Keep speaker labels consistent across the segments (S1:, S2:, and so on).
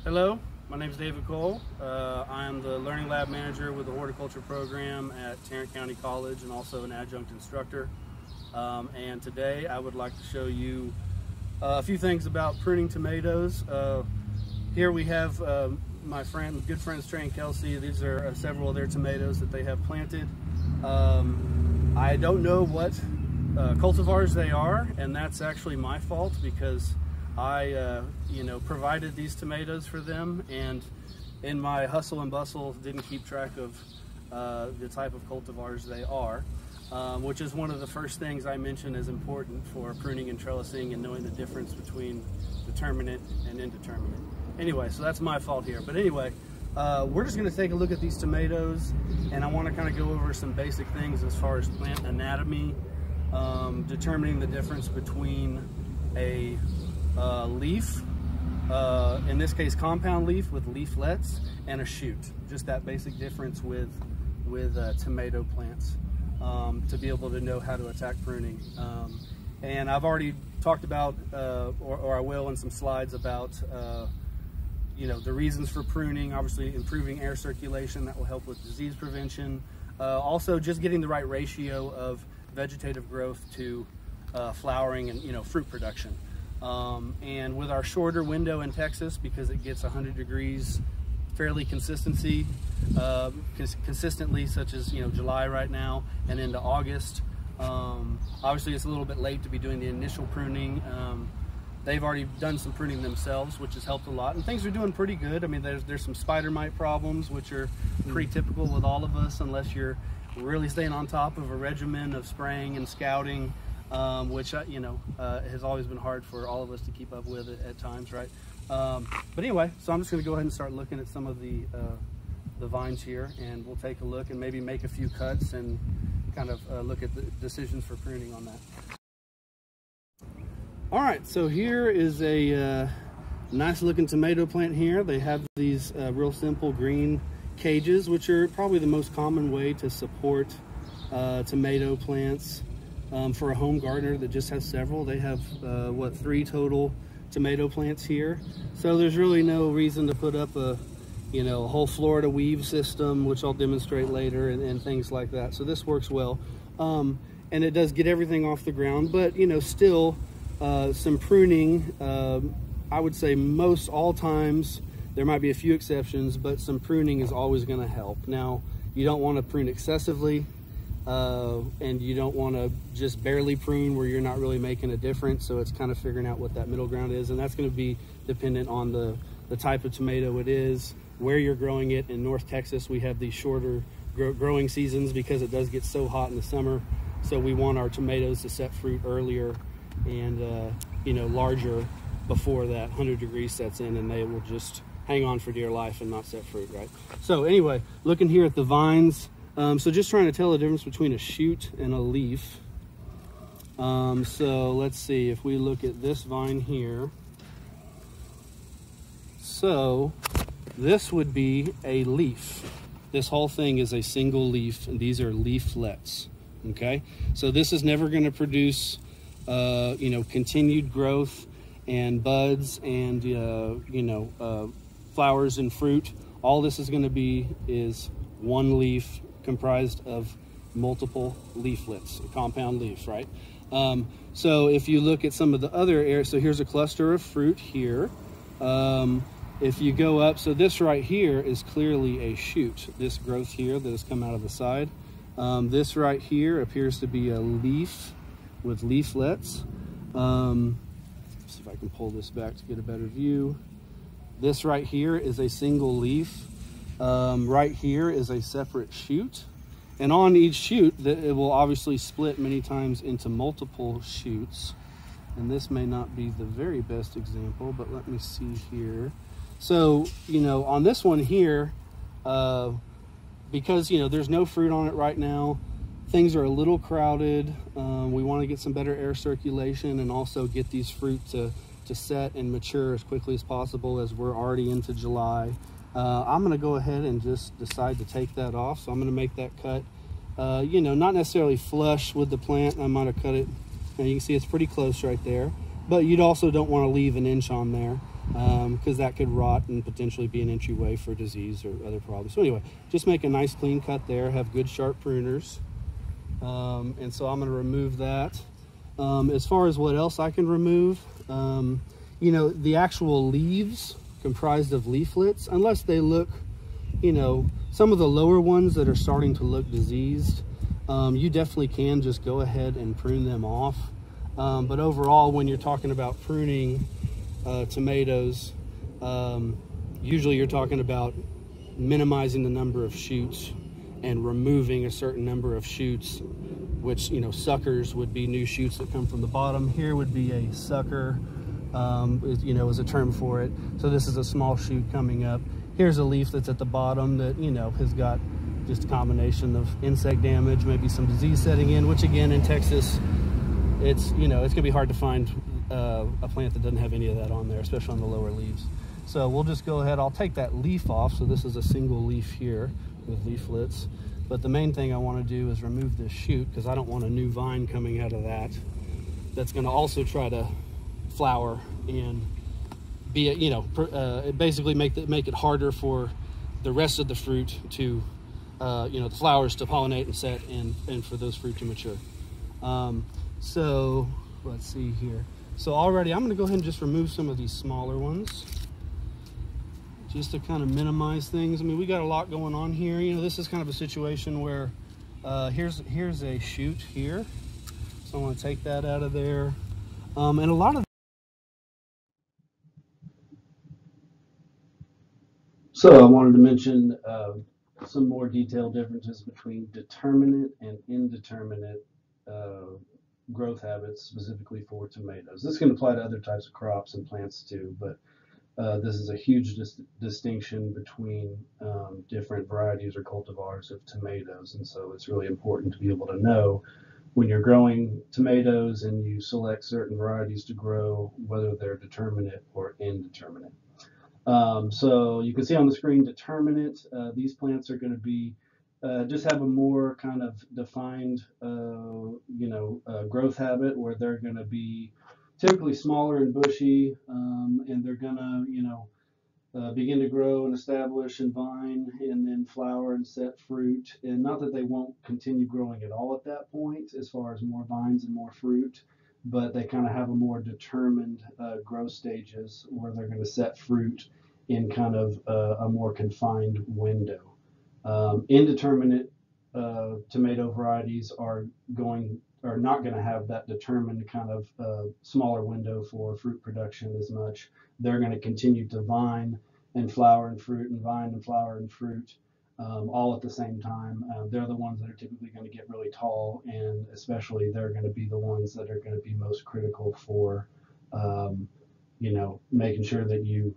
S1: Hello, my name is David Cole. I am the Learning Lab Manager with the Horticulture Program at Tarrant County College and also an adjunct instructor. And today I would like to show you a few things about pruning tomatoes. Here we have my good friends Trey and Kelsey. These are several of their tomatoes that they have planted. I don't know what cultivars they are, and that's actually my fault because I provided these tomatoes for them, and in my hustle and bustle didn't keep track of the type of cultivars they are, which is one of the first things I mention as important for pruning and trellising and knowing the difference between determinate and indeterminate. Anyway, so that's my fault here. But anyway, we're just going to take a look at these tomatoes, and I want to kind of go over some basic things as far as plant anatomy, determining the difference between a leaf, in this case compound leaf with leaflets, and a shoot. Just that basic difference with tomato plants, to be able to know how to attack pruning. And I've already talked about, or I will in some slides, about the reasons for pruning. Obviously improving air circulation, that will help with disease prevention. Also just getting the right ratio of vegetative growth to flowering and fruit production. And with our shorter window in Texas, because it gets 100 degrees fairly consistently, such as July right now and into August. Obviously it's a little bit late to be doing the initial pruning. They've already done some pruning themselves, which has helped a lot, and things are doing pretty good. I mean, there's some spider mite problems, which are pretty typical with all of us, unless you're really staying on top of a regimen of spraying and scouting, which has always been hard for all of us to keep up with at times, right? But anyway, so I'm just going to go ahead and start looking at some of the vines here, and we'll take a look and maybe make a few cuts and kind of look at the decisions for pruning on that. All right, so here is a nice looking tomato plant here. They have these real simple green cages, which are probably the most common way to support tomato plants. For a home gardener that just has several, they have 3 total tomato plants here. So there's really no reason to put up a whole Florida weave system, which I'll demonstrate later, and things like that. So this works well, and it does get everything off the ground. But still, some pruning. I would say all times. There might be a few exceptions, but some pruning is always going to help. Now, you don't want to prune excessively. And you don't want to just barely prune where you're not really making a difference. So it's kind of figuring out what that middle ground is, and that's going to be dependent on the type of tomato it is, where you're growing it. In North Texas, we have these shorter growing seasons because it does get so hot in the summer. So we want our tomatoes to set fruit earlier and larger before that 100 degrees sets in, and they will just hang on for dear life and not set fruit, right? So anyway, looking here at the vines. So just trying to tell the difference between a shoot and a leaf. So let's see if we look at this vine here. So this would be a leaf. This whole thing is a single leaf, and these are leaflets. Okay, so this is never going to produce continued growth and buds and flowers and fruit. All this is going to be is one leaf comprised of multiple leaflets, a compound leaf, right? So if you look at some of the other areas, so here's a cluster of fruit here. If you go up, so this right here is clearly a shoot, this growth here that has come out of the side. This right here appears to be a leaf with leaflets. Let's see if I can pull this back to get a better view. This right here is a single leaf. Right here is a separate shoot, and on each shoot it will obviously split many times into multiple shoots, and this may not be the very best example, but let me see here. So on this one here, because there's no fruit on it right now, things are a little crowded. We want to get some better air circulation and also get these fruit to set and mature as quickly as possible, as we're already into July. I'm going to go ahead and just decide to take that off. So I'm going to make that cut, not necessarily flush with the plant. I might have cut it, and you can see it's pretty close right there, but you'd also don't want to leave an inch on there. because that could rot and potentially be an entryway for disease or other problems. So anyway, just make a nice clean cut there, have good sharp pruners. And so I'm going to remove that. As far as what else I can remove, you know, the actual leaves comprised of leaflets, unless they look, you know, some of the lower ones that are starting to look diseased, you definitely can just go ahead and prune them off. But overall, when you're talking about pruning tomatoes, usually you're talking about minimizing the number of shoots and removing a certain number of shoots, which, you know, suckers would be new shoots that come from the bottom. Here would be a sucker, you know, is a term for it. So this is a small shoot coming up. Here's a leaf that's at the bottom that, you know, has got just a combination of insect damage, maybe some disease setting in, which again, in Texas, it's, you know, it's gonna be hard to find a plant that doesn't have any of that on there, especially on the lower leaves. So we'll just go ahead, I'll take that leaf off. So this is a single leaf here with leaflets. But the main thing I want to do is remove this shoot, because I don't want a new vine coming out of that. That's going to also try to flower and be, you know, basically make it harder for the rest of the fruit to, you know, the flowers to pollinate and set, and for those fruit to mature. So let's see here. So already I'm going to go ahead and just remove some of these smaller ones, just to kind of minimize things. I mean, we got a lot going on here. You know, this is kind of a situation where here's a shoot here. So I want to take that out of there. And a lot of... So I wanted to mention some more detailed differences between determinate and indeterminate growth habits, specifically for tomatoes. This can apply to other types of crops and plants too, but this is a huge distinction between different varieties or cultivars of tomatoes. And so it's really important to be able to know when you're growing tomatoes and you select certain varieties to grow, whether they're determinate or indeterminate. So you can see on the screen determinate. These plants are going to be just have a more kind of defined, growth habit, where they're going to be typically smaller and bushy, and they're going to, begin to grow and establish and vine and then flower and set fruit. And not that they won't continue growing at all at that point, as far as more vines and more fruit, but they kind of have a more determined growth stages where they're going to set fruit in kind of a more confined window. Indeterminate tomato varieties are not going to have that determined kind of smaller window for fruit production as much. They're going to continue to vine and flower and fruit, and vine and flower and fruit, all at the same time. They're the ones that are typically going to get really tall, and especially they're going to be the ones that are going to be most critical for, making sure that you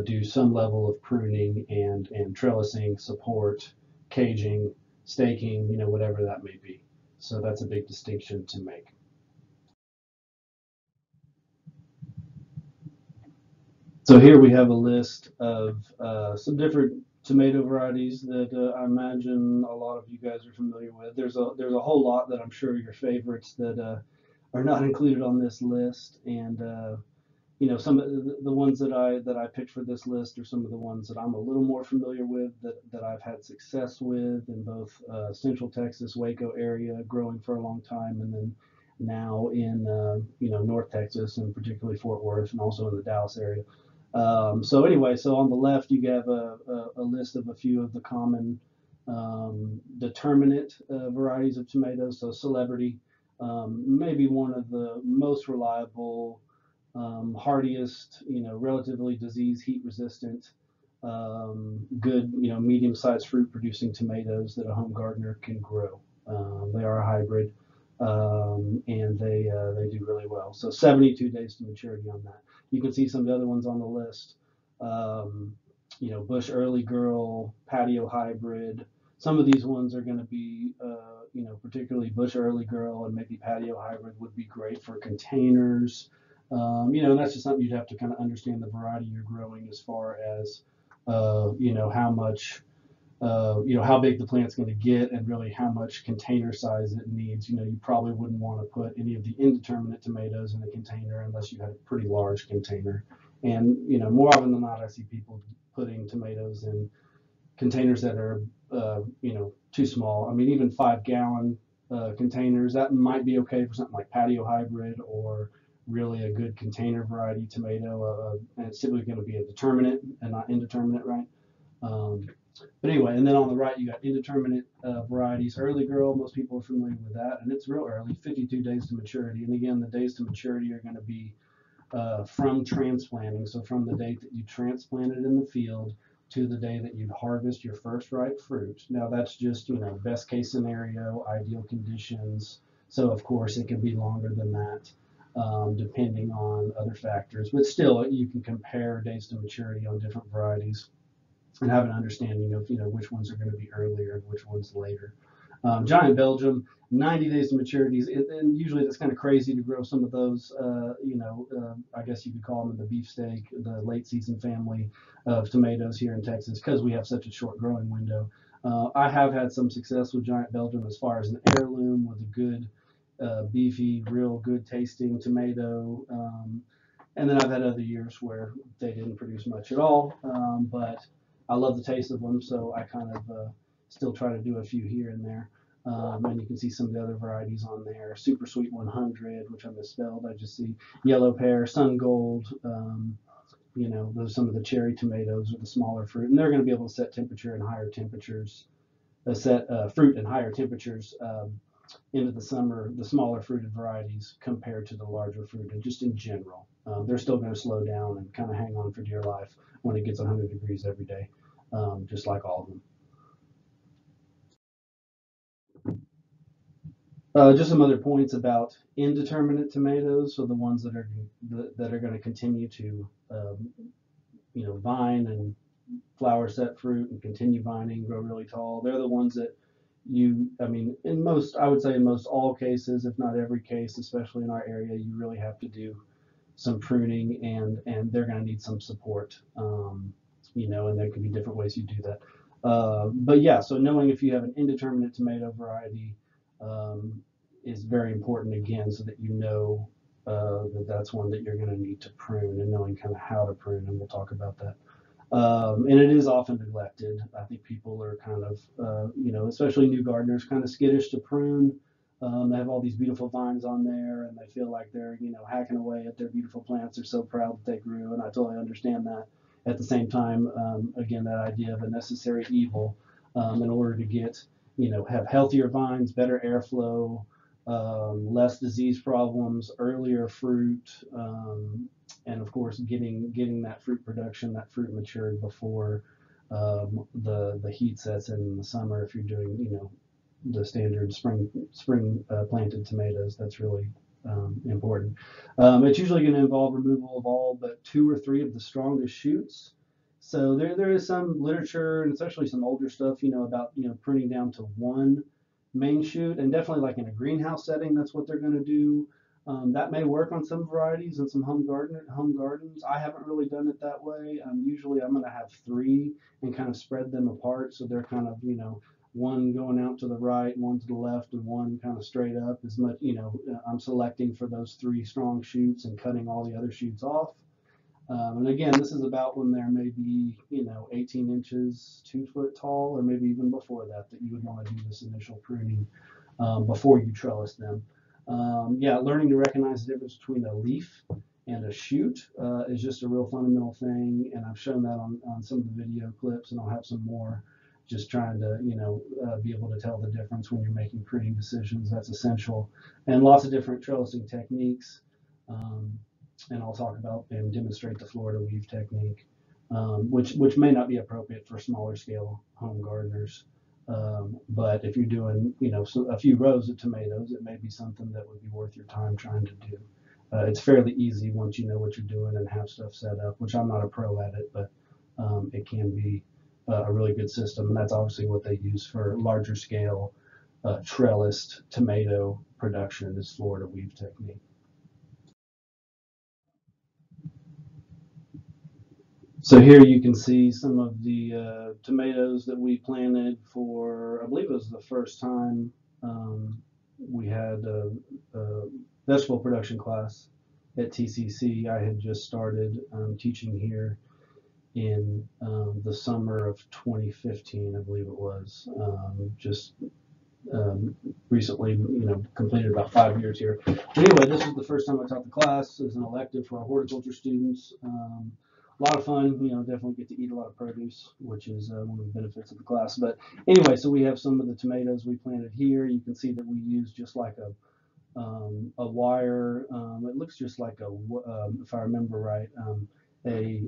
S1: do some level of pruning and trellising, support, caging, staking, whatever that may be. So that's a big distinction to make. So here we have a list of some different tomato varieties that I imagine a lot of you guys are familiar with. There's a whole lot that I'm sure are your favorites that are not included on this list, and some of the ones that I picked for this list are some of the ones that I'm a little more familiar with, that I've had success with in both Central Texas, Waco area, growing for a long time, and then now in North Texas, and particularly Fort Worth, and also in the Dallas area. So anyway, so on the left you have a list of a few of the common determinate varieties of tomatoes. So Celebrity, maybe one of the most reliable, hardiest, relatively disease heat resistant, good, medium-sized fruit producing tomatoes that a home gardener can grow. They are a hybrid, and they do really well. So 72 days to maturity on that. You can see some of the other ones on the list. Bush Early Girl, Patio Hybrid. Some of these ones are going to be, particularly Bush Early Girl and maybe Patio Hybrid would be great for containers. And that's just something you'd have to kind of understand the variety you're growing, as far as, how much, how big the plant's going to get, and really how much container size it needs. You probably wouldn't want to put any of the indeterminate tomatoes in a container unless you had a pretty large container. And more often than not, I see people putting tomatoes in containers that are too small. I mean, even 5-gallon containers, that might be okay for something like patio hybrid or really a good container variety tomato. And it's typically going to be a determinate and not indeterminate, right? But anyway, and then on the right, you got indeterminate varieties. Early grow, most people are familiar with that, and it's real early, 52 days to maturity. And again, the days to maturity are going to be from transplanting. So from the date that you transplanted in the field to the day that you'd harvest your first ripe fruit. Now that's just, best case scenario, ideal conditions. So of course it could be longer than that, depending on other factors. But still, you can compare days to maturity on different varieties and have an understanding of which ones are going to be earlier and which ones later. Giant Belgium, 90 days to maturity, and usually that's kind of crazy to grow some of those. I guess you could call them the beefsteak, the late season family of tomatoes here in Texas, because we have such a short growing window. I have had some success with Giant Belgium as far as an heirloom with a good, beefy, real good tasting tomato. And then I've had other years where they didn't produce much at all, but I love the taste of them, so I kind of still try to do a few here and there. And you can see some of the other varieties on there. Super Sweet 100, which I misspelled. I just see Yellow Pear, Sun Gold. Those some of the cherry tomatoes or the smaller fruit, and they're going to be able to set temperature and higher temperatures, set fruit and higher temperatures into the summer. The smaller fruited varieties compared to the larger fruited, just in general. They're still going to slow down and kind of hang on for dear life when it gets 100 degrees every day, just like all of them. Just some other points about indeterminate tomatoes, so the ones that are going to continue to vine and flower set fruit and continue vining, grow really tall. They're the ones that I would say in most all cases, if not every case, especially in our area, you really have to do some pruning, and they're going to need some support. And there could be different ways you do that. But yeah, so knowing if you have an indeterminate tomato variety is very important, again, so that that's one that you're going to need to prune, and knowing kind of how to prune, and we'll talk about that. And it is often neglected. I think people are kind of, especially new gardeners, kind of skittish to prune. They have all these beautiful vines on there, and they feel like they're, hacking away at their beautiful plants. They're so proud that they grew, and I totally understand that. At the same time, again, that idea of a necessary evil, in order to get, have healthier vines, better airflow, less disease problems, earlier fruit, and of course getting that fruit production, that fruit matured before the heat sets in the summer. If you're doing the standard spring planted tomatoes, that's really important. It's usually going to involve removal of all but 2 or 3 of the strongest shoots. So there is some literature, and especially some older stuff, about pruning down to 1 main shoot, and definitely like in a greenhouse setting, that's what they're going to do. That may work on some varieties and some home gardens. I haven't really done it that way. Usually I'm going to have 3 and kind of spread them apart, so they're kind of one going out to the right, one to the left, and one kind of straight up. As much I'm selecting for those 3 strong shoots and cutting all the other shoots off. And again, this is about when they're maybe 18 inches, 2 foot tall, or maybe even before that you would want to do this initial pruning before you trellis them. Learning to recognize the difference between a leaf and a shoot is just a real fundamental thing, and I've shown that on some of the video clips, and I'll have some more. Just trying to be able to tell the difference when you're making pruning decisions. That's essential, and lots of different trellising techniques. And I'll talk about and demonstrate the Florida weave technique, which may not be appropriate for smaller scale home gardeners. But if you're doing, a few rows of tomatoes, it may be something that would be worth your time trying to do. It's fairly easy once you know what you're doing and have stuff set up, which I'm not a pro at it, but it can be a really good system. And that's obviously what they use for larger scale trellised tomato production, is Florida weave technique. So here you can see some of the tomatoes that we planted for, I believe it was the first time we had a vegetable production class at TCC. I had just started teaching here in the summer of 2015, I believe it was. Just recently, completed about 5 years here. But anyway, this is the first time I taught the class as an elective for our horticulture students. A lot of fun, definitely get to eat a lot of produce, which is one of the benefits of the class. But anyway, so we have some of the tomatoes we planted here. You can see that we used just like a wire. It looks just like if I remember right, a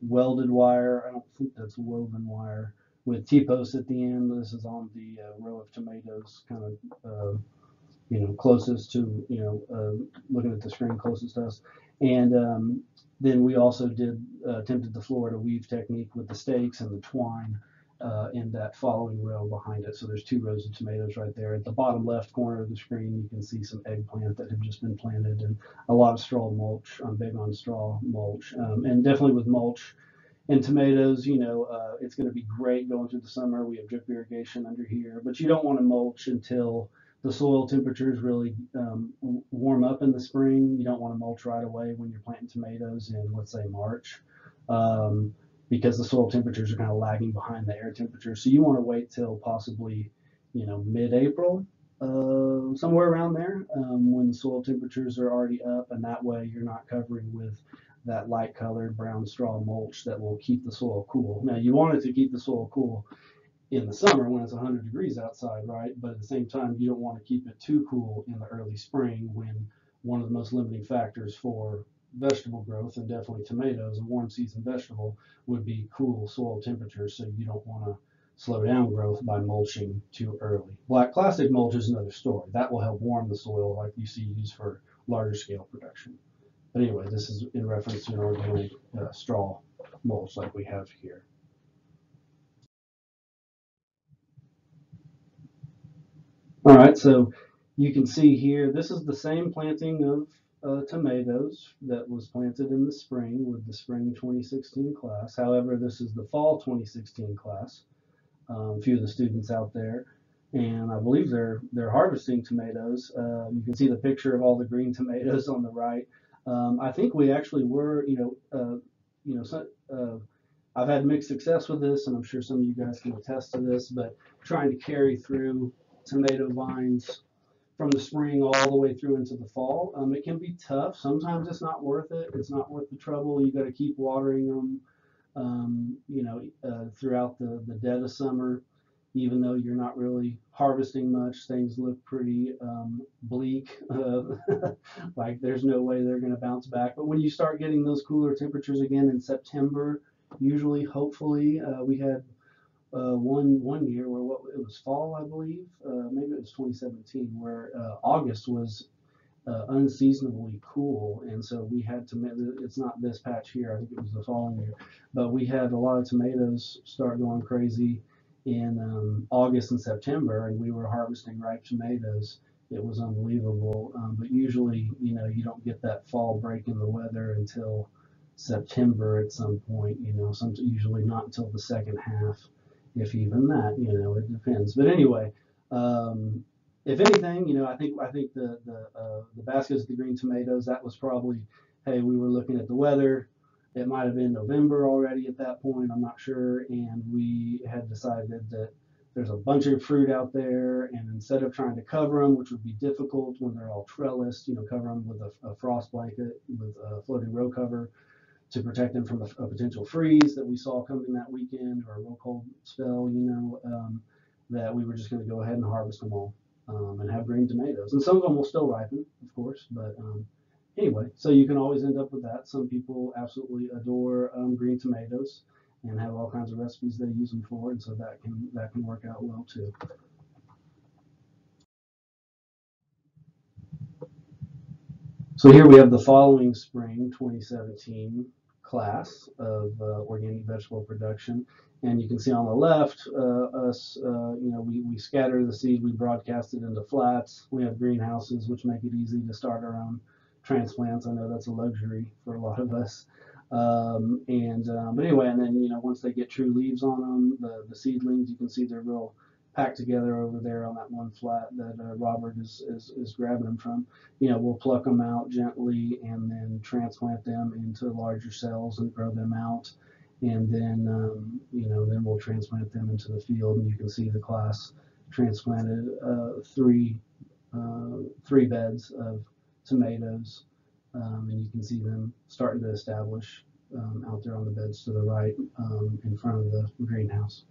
S1: welded wire. I don't think that's woven wire with T-posts at the end. This is on the row of tomatoes, kind of closest to looking at the screen closest to us. And then we also attempted the Florida weave technique with the stakes and the twine in that following row behind it. So there's 2 rows of tomatoes right there. At the bottom left corner of the screen, you can see some eggplant that have just been planted and a lot of straw mulch. I'm big on straw mulch, and definitely with mulch and tomatoes, it's going to be great going through the summer. We have drip irrigation under here, but you don't want to mulch until the soil temperatures really warm up in the spring. You don't want to mulch right away when you're planting tomatoes in, let's say, March, because the soil temperatures are kind of lagging behind the air temperature. So you want to wait till possibly, mid-April, somewhere around there, when the soil temperatures are already up, and that way you're not covering with that light colored brown straw mulch that will keep the soil cool. Now you want it to keep the soil cool in the summer when it's 100 degrees outside, right? But at the same time, you don't want to keep it too cool in the early spring when one of the most limiting factors for vegetable growth, and definitely tomatoes, a warm season vegetable, would be cool soil temperatures. So you don't want to slow down growth by mulching too early. Black plastic mulch is another story. That will help warm the soil like you see used for larger scale production. But anyway, this is in reference to an organic straw mulch like we have here. All right, so you can see here, this is the same planting of tomatoes that was planted in the spring with the spring 2016 class. However, this is the fall 2016 class. A few of the students out there, and I believe they're harvesting tomatoes. You can see the picture of all the green tomatoes on the right. I think we actually were, I've had mixed success with this, and I'm sure some of you guys can attest to this, but trying to carry through tomato vines from the spring all the way through into the fall. It can be tough. Sometimes it's not worth it. It's not worth the trouble. You got to keep watering them, throughout the dead of summer. Even though you're not really harvesting much, things look pretty bleak. Like there's no way they're going to bounce back. But when you start getting those cooler temperatures again in September, usually, hopefully, we had one year where it was fall, I believe, maybe it was 2017, where August was unseasonably cool, and so we had to. It's not this patch here. I think it was the following year, but we had a lot of tomatoes start going crazy in August and September, and we were harvesting ripe tomatoes. It was unbelievable. But usually, you don't get that fall break in the weather until September at some point. Usually not until the second half, if even that. It depends. But anyway. If anything, I think the baskets of the green tomatoes, that was probably, hey, we were looking at the weather. It might have been November already at that point. I'm not sure, and we had decided that there's a bunch of fruit out there, and instead of trying to cover them, which would be difficult when they're all trellised, cover them with a frost blanket with a floating row cover to protect them from a potential freeze that we saw coming that weekend, or a real cold spell, that we were just going to go ahead and harvest them all. And have green tomatoes. And some of them will still ripen, of course, but anyway, so you can always end up with that. Some people absolutely adore green tomatoes and have all kinds of recipes they use them for, and so that can work out well too. So here we have the following spring 2017 class of organic vegetable production. And you can see on the left, we scatter the seed, we broadcast it into flats. We have greenhouses, which make it easy to start our own transplants. I know that's a luxury for a lot of us. But anyway, and then, once they get true leaves on them, the seedlings, you can see they're real packed together over there on that one flat that Robert is grabbing them from. We'll pluck them out gently and then transplant them into larger cells and grow them out. And then, then we'll transplant them into the field. And you can see the class transplanted three beds of tomatoes. And you can see them starting to establish out there on the beds to the right in front of the greenhouse.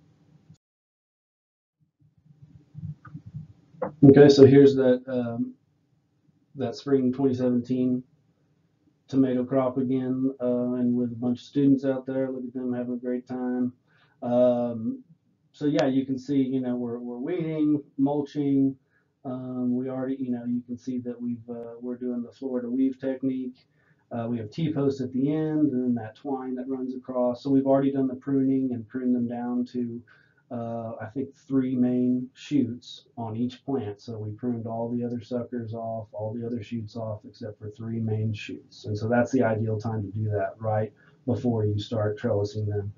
S1: Okay, so here's that spring 2017 tomato crop again, and with a bunch of students out there. Look at them having a great time. So yeah, you can see, we're weeding, mulching. We already, you can see that we're doing the Florida weave technique. We have T-posts at the end, and then that twine that runs across. So we've already done the pruning and pruned them down to, I think, 3 main shoots on each plant. So we pruned all the other suckers off, all the other shoots off, except for 3 main shoots. And so that's the ideal time to do that, right before you start trellising them.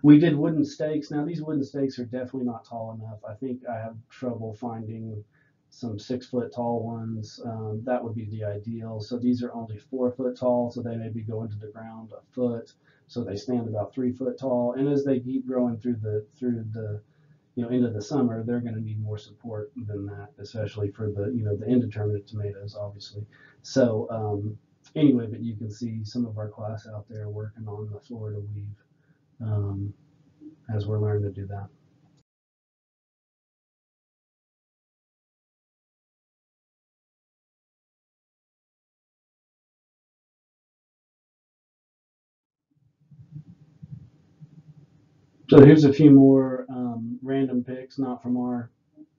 S1: We did wooden stakes. Now these wooden stakes are definitely not tall enough. I think I have trouble finding some 6-foot tall ones. That would be the ideal. So these are only 4 foot tall, so they maybe go into the ground a foot. So they stand about 3 foot tall. And as they keep growing through the into the summer, they're going to need more support than that, especially for the indeterminate tomatoes, obviously. So anyway, but you can see some of our class out there working on the Florida weave as we're learning to do that. So here's a few more random picks, not from our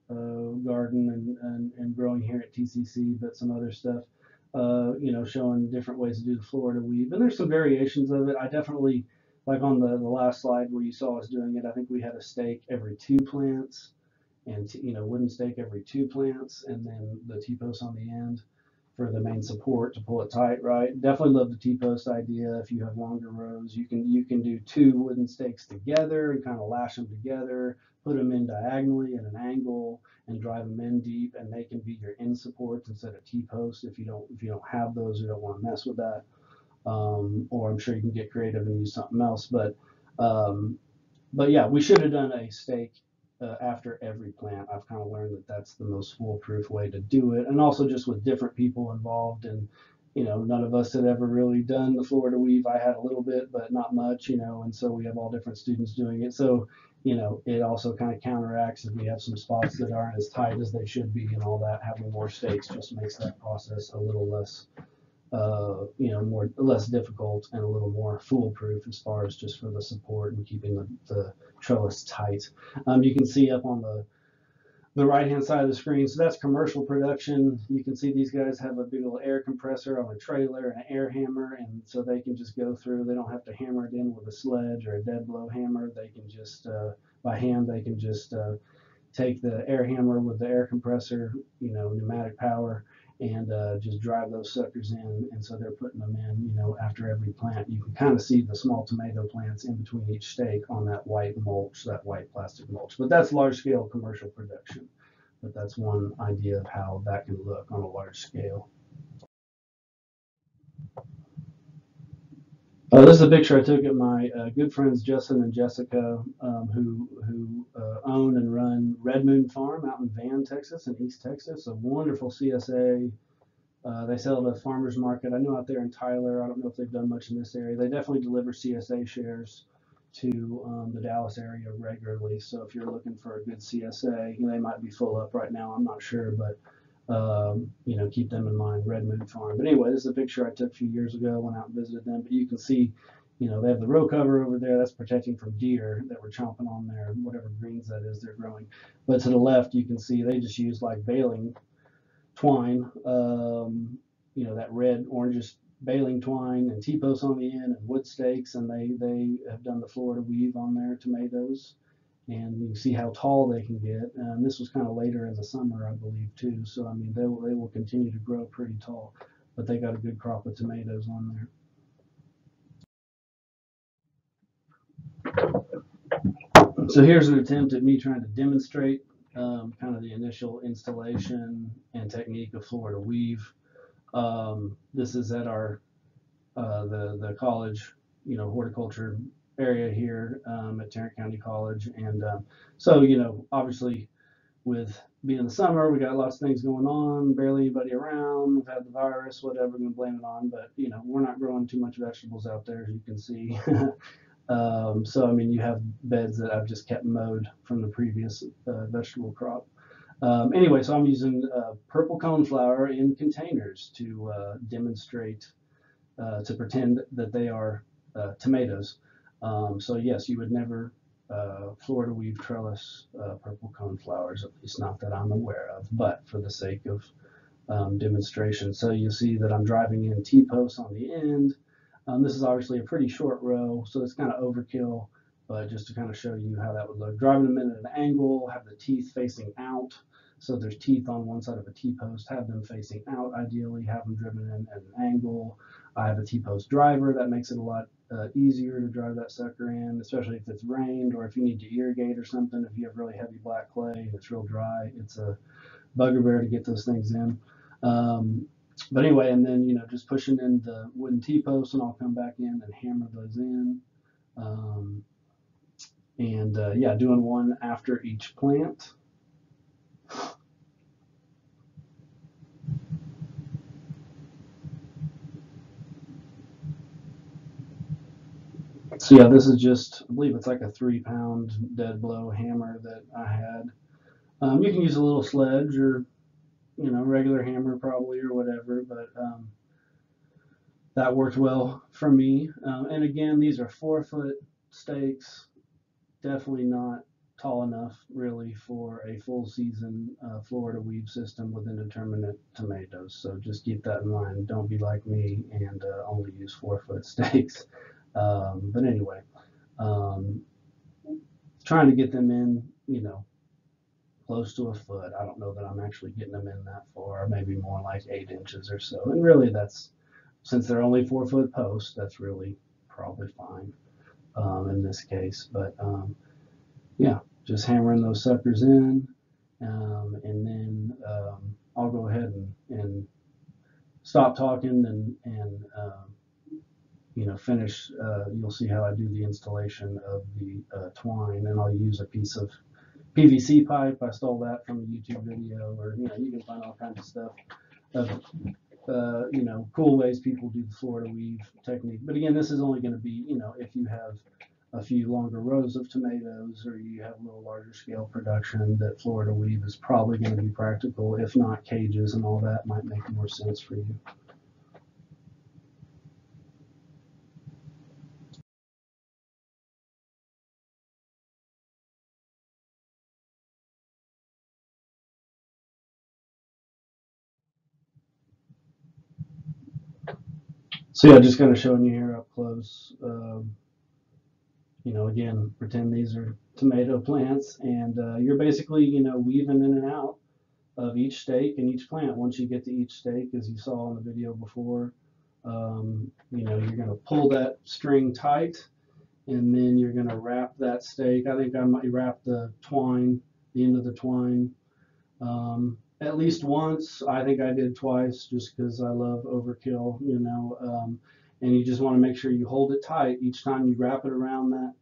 S1: garden and growing here at TCC, but some other stuff, showing different ways to do the Florida weave. And there's some variations of it. I definitely, like on the last slide where you saw us doing it, I think we had a stake every 2 plants and, wooden stake every 2 plants, and then the T-post on the end for the main support to pull it tight, right? Definitely love the T-post idea. If you have longer rows, you can do 2 wooden stakes together and kind of lash them together, put them in diagonally at an angle, and drive them in deep, and they can be your end supports instead of T-posts if you don't have those or don't want to mess with that. Or I'm sure you can get creative and use something else. But yeah, we should have done a stake after every plant. I've kind of learned that that's the most foolproof way to do it, and also just with different people involved. And none of us had ever really done the Florida weave. I had a little bit, but not much, and so we have all different students doing it. So it also kind of counteracts if we have some spots that aren't as tight as they should be and all that. Having more stakes just makes that process a little less less difficult and a little more foolproof as far as just for the support and keeping the trellis tight. You can see up on the right hand side of the screen, so that's commercial production. You can see these guys have a big little air compressor on a trailer and an air hammer, and so they can just go through. They don't have to hammer it in with a sledge or a dead blow hammer. They can just by hand, they can just take the air hammer with the air compressor, pneumatic power, and just drive those suckers in. And so they're putting them in, after every plant. You can kind of see the small tomato plants in between each stake on that white mulch, that white plastic mulch. But that's large scale commercial production. But that's one idea of how that can look on a large scale. This is a picture I took at my good friends Justin and Jessica, who own and run Red Moon Farm out in Van, Texas, in East Texas. A wonderful CSA. They sell at a farmer's market. I know out there in Tyler, I don't know if they've done much in this area. They definitely deliver CSA shares to the Dallas area regularly. So if you're looking for a good CSA, they might be full up right now. I'm not sure, but keep them in mind. Red Moon Farm. But anyway, this is a picture I took a few years ago. Went out and visited them. But you can see, they have the row cover over there. That's protecting from deer that were chomping on their whatever greens that is they're growing. But to the left, you can see they just use like baling twine. That red, orangish baling twine and T-posts on the end and wood stakes, and they have done the Florida weave on their tomatoes. And you can see how tall they can get. And this was kind of later in the summer, I believe, too. So, I mean, they will continue to grow pretty tall, but they got a good crop of tomatoes on there. So here's an attempt at me trying to demonstrate kind of the initial installation and technique of Florida weave. This is at our the college, horticulture area here at Tarrant County College, and so obviously with being the summer, we got lots of things going on, barely anybody around. We've had the virus, whatever, we're gonna blame it on, but we're not growing too much vegetables out there, as you can see. So I mean, you have beds that I've just kept mowed from the previous vegetable crop. Anyway, so I'm using purple coneflower in containers to demonstrate, to pretend that they are tomatoes. So yes, you would never Florida weave trellis purple coneflowers, at least not that I'm aware of, but for the sake of demonstration. So you see that I'm driving in T-posts on the end. This is obviously a pretty short row, so it's kind of overkill, but just to kind of show you how that would look. Driving them in at an angle, have the teeth facing out. So there's teeth on one side of a T-post, have them facing out ideally, have them driven in at an angle. I have a T-post driver, that makes it a lot easier to drive that sucker in, especially if it's rained or if you need to irrigate or something. If you have really heavy black clay and it's real dry, it's a bugbear to get those things in. But anyway, and then just pushing in the wooden T-posts, and I'll come back in and hammer those in. Yeah, doing one after each plant. So yeah, this is just, I believe it's like a 3-pound dead blow hammer that I had. You can use a little sledge or regular hammer probably or whatever, but that worked well for me. And again, these are 4-foot stakes, definitely not tall enough really for a full season Florida weave system with indeterminate tomatoes. So just keep that in mind. Don't be like me and only use 4-foot stakes. But anyway, trying to get them in, close to a foot. I don't know that I'm actually getting them in that far, maybe more like 8 inches or so. And really that's, since they're only 4-foot posts, that's really probably fine in this case. But yeah, just hammering those suckers in, and then I'll go ahead and stop talking and finish. You'll see how I do the installation of the twine, and I'll use a piece of PVC pipe. I stole that from a YouTube video, or you can find all kinds of stuff of cool ways people do the Florida weave technique. But again, this is only going to be if you have a few longer rows of tomatoes or you have a little larger scale production, that Florida weave is probably going to be practical. If not, cages and all that might make more sense for you. So yeah, just kind of showing you here up close. Again, pretend these are tomato plants, and you're basically, weaving in and out of each stake and each plant. Once you get to each stake, as you saw in the video before, you're going to pull that string tight, and then you're going to wrap that stake. I think I might wrap the twine, the end of the twine, at least once. I think I did twice, just because I love overkill, and you just want to make sure you hold it tight each time you wrap it around that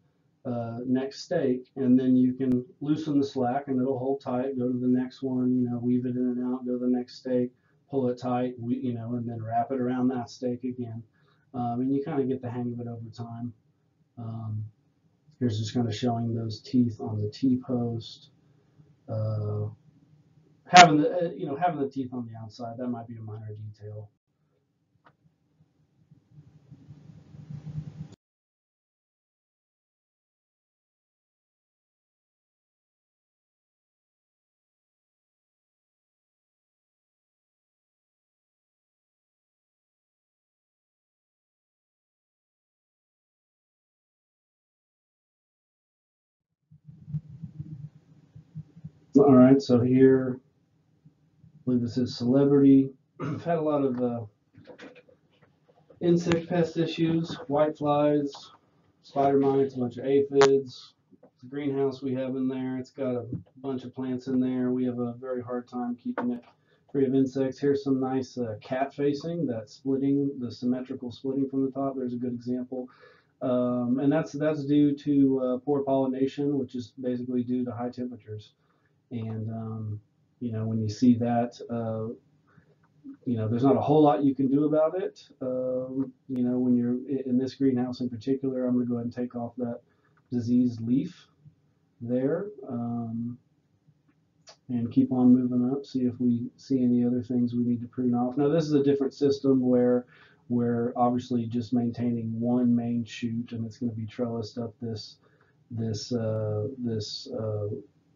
S1: next stake, and then you can loosen the slack and it'll hold tight. Go to the next one, weave it in and out, go to the next stake, pull it tight, and then wrap it around that stake again. And you kind of get the hang of it over time. Here's just kind of showing those teeth on the T-post. Having the teeth on the outside, that might be a minor detail. All right, so here, I believe this is Celebrity. I've had a lot of insect pest issues, white flies, spider mites, a bunch of aphids, greenhouse we have in there. It's got a bunch of plants in there. We have a very hard time keeping it free of insects. Here's some nice cat facing, that splitting, the symmetrical splitting from the top. There's a good example. And that's due to poor pollination, which is basically due to high temperatures. And when you see that, there's not a whole lot you can do about it. When you're in this greenhouse in particular, I'm going to go ahead and take off that diseased leaf there, and keep on moving up, see if we see any other things we need to prune off. Now, this is a different system where we're obviously just maintaining one main shoot, and it's going to be trellised up this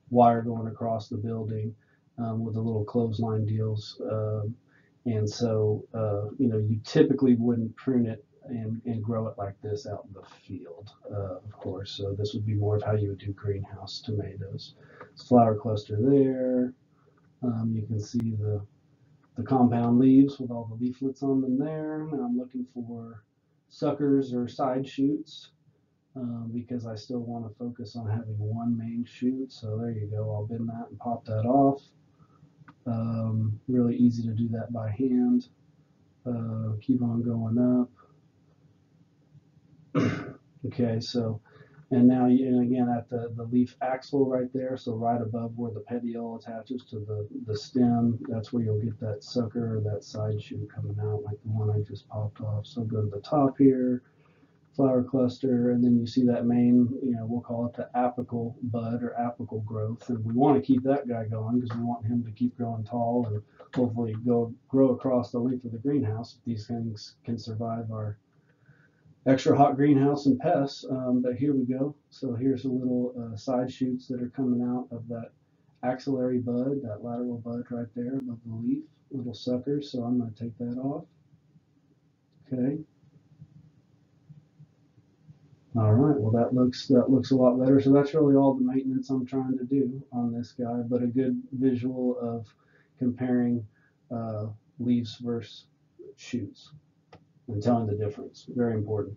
S1: wire going across the building with the little clothesline deals. And so, you typically wouldn't prune it and grow it like this out in the field, of course. So this would be more of how you would do greenhouse tomatoes. Flower cluster there. You can see the compound leaves with all the leaflets on them there. And I'm looking for suckers or side shoots because I still want to focus on having one main shoot. So there you go. I'll bend that and pop that off. Really easy to do that by hand. Keep on going up. Okay, so, and now, and again, at the leaf axil right there, so right above where the petiole attaches to the stem, that's where you'll get that sucker or that side shoot coming out, like the one I just popped off. So go to the top here, flower cluster, and then you see that main, we'll call it the apical bud or apical growth, and we want to keep that guy going because we want him to keep growing tall and hopefully grow across the length of the greenhouse. These things can survive our extra hot greenhouse and pests, but here we go. So here's a little side shoots that are coming out of that axillary bud, that lateral bud right there above the leaf, little suckers. So I'm going to take that off. Okay. All right, well that looks a lot better. So that's really all the maintenance I'm trying to do on this guy, but a good visual of comparing leaves versus shoots and telling the difference. Very important.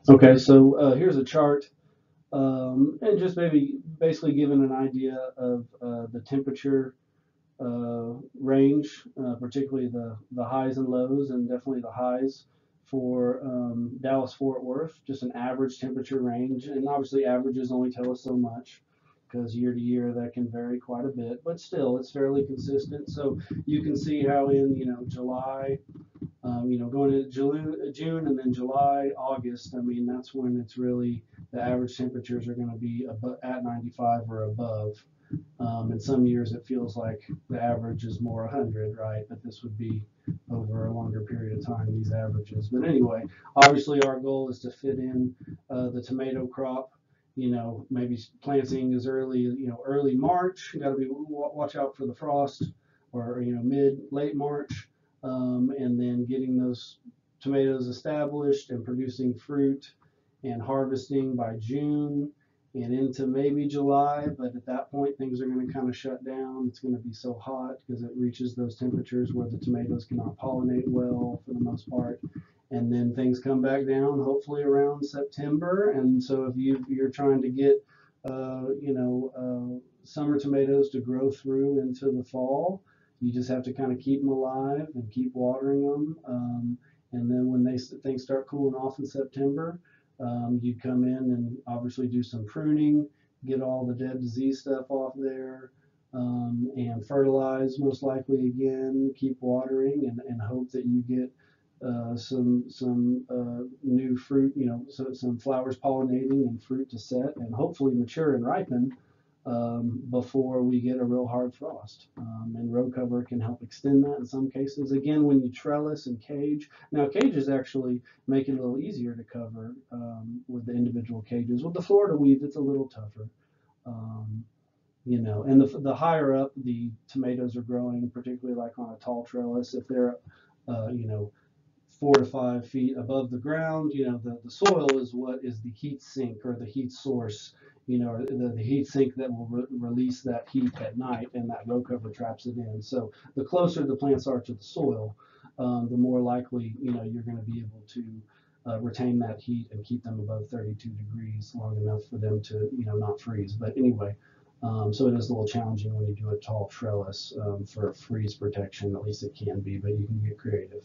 S1: Okay, so here's a chart, and just basically giving an idea of the temperature range, particularly the highs and lows, and definitely the highs for Dallas-Fort Worth, just an average temperature range. And obviously averages only tell us so much because year to year that can vary quite a bit, but still it's fairly consistent. So you can see how in July, going into June and then July, August, I mean, that's when it's really the average temperatures are going to be at 95 or above. In some years it feels like the average is more 100, right? But this would be over a longer period of time, these averages. But anyway, obviously our goal is to fit in the tomato crop, maybe planting as early March. You got to watch out for the frost, or late March, and then getting those tomatoes established and producing fruit and harvesting by June and into maybe July. But at that point things are going to kind of shut down. It's going to be so hot because it reaches those temperatures where the tomatoes cannot pollinate well for the most part, and then things come back down hopefully around September. And so if you're trying to get summer tomatoes to grow through into the fall, you just have to kind of keep them alive and keep watering them, and then when things start cooling off in September, you'd come in and obviously do some pruning, get all the dead disease stuff off there, and fertilize most likely again, keep watering, and hope that you get some new fruit, so some flowers pollinating and fruit to set and hopefully mature and ripen before we get a real hard frost. And row cover can help extend that in some cases. Again, when you trellis and cage, now cages actually make it a little easier to cover with the individual cages. With the Florida weed, it's a little tougher. And the higher up the tomatoes are growing, particularly like on a tall trellis, if they're 4 to 5 feet above the ground, the soil is what is the heat sink or the heat source or the heat sink that will release that heat at night, and that row cover traps it in. So the closer the plants are to the soil, the more likely you're going to be able to retain that heat and keep them above 32 degrees long enough for them to not freeze. But anyway, so it is a little challenging when you do a tall trellis for freeze protection. At least it can be, but you can get creative.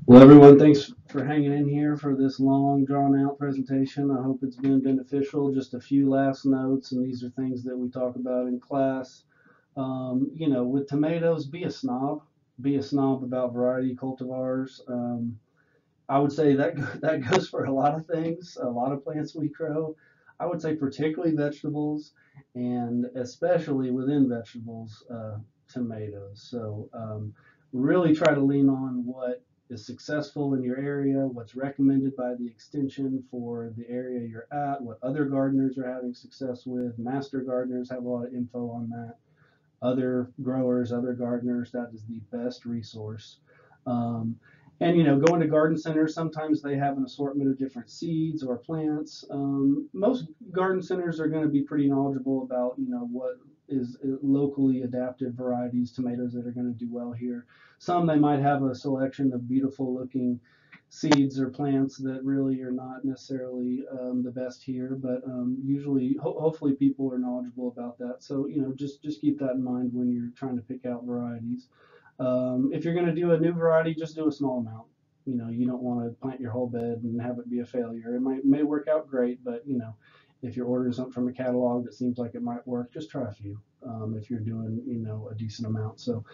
S1: Well, everyone, thanks for hanging in here for this long, drawn-out presentation. I hope it's been beneficial. Just a few last notes, and these are things that we talk about in class. With tomatoes, be a snob. Be a snob about variety cultivars. I would say that goes for a lot of things, a lot of plants we grow. I would say particularly vegetables, and especially within vegetables, tomatoes. So really try to lean on what is successful in your area, what's recommended by the extension for the area you're at, what other gardeners are having success with. Master gardeners have a lot of info on that. Other growers, other gardeners, that is the best resource. Um, and going to garden centers, sometimes they have an assortment of different seeds or plants. Most garden centers are going to be pretty knowledgeable about what is locally adapted varieties, tomatoes that are going to do well here. Some they might have a selection of beautiful looking seeds or plants that really are not necessarily the best here, but usually, hopefully, people are knowledgeable about that. So just keep that in mind when you're trying to pick out varieties. If you're going to do a new variety, just do a small amount. You don't want to plant your whole bed and have it be a failure. It may work out great, but if you're ordering something from a catalog that seems like it might work, just try a few. If you're doing a decent amount. So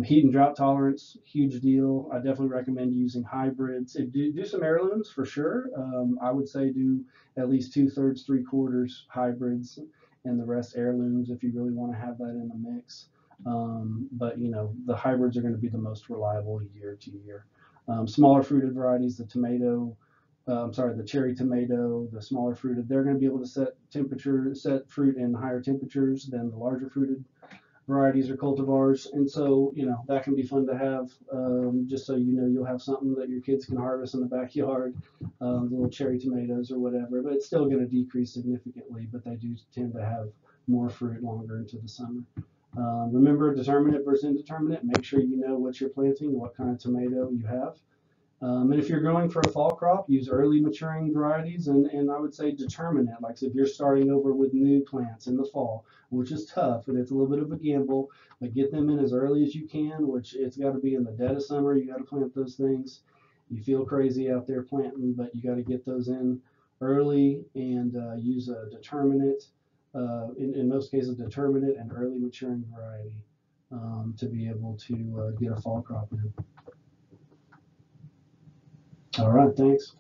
S1: heat and drought tolerance, huge deal. I definitely recommend using hybrids. Do some heirlooms for sure. I would say do at least 2/3, 3/4 hybrids, and the rest heirlooms if you really want to have that in the mix. But the hybrids are going to be the most reliable year to year. Smaller fruited varieties, the cherry tomato, the smaller fruited, they're going to be able to set fruit in higher temperatures than the larger fruited varieties or cultivars. And so, that can be fun to have, just so you'll have something that your kids can harvest in the backyard, the little cherry tomatoes or whatever. But it's still going to decrease significantly, but they do tend to have more fruit longer into the summer. Remember, determinate versus indeterminate. Make sure you know what you're planting, what kind of tomato you have. And if you're going for a fall crop, use early maturing varieties, and I would say determinate. Like if you're starting over with new plants in the fall, which is tough and it's a little bit of a gamble, but get them in as early as you can, which it's got to be in the dead of summer. You got to plant those things. You feel crazy out there planting, but you got to get those in early and use a determinate, in most cases, determinate and early maturing variety to be able to get a fall crop in. All right, thanks.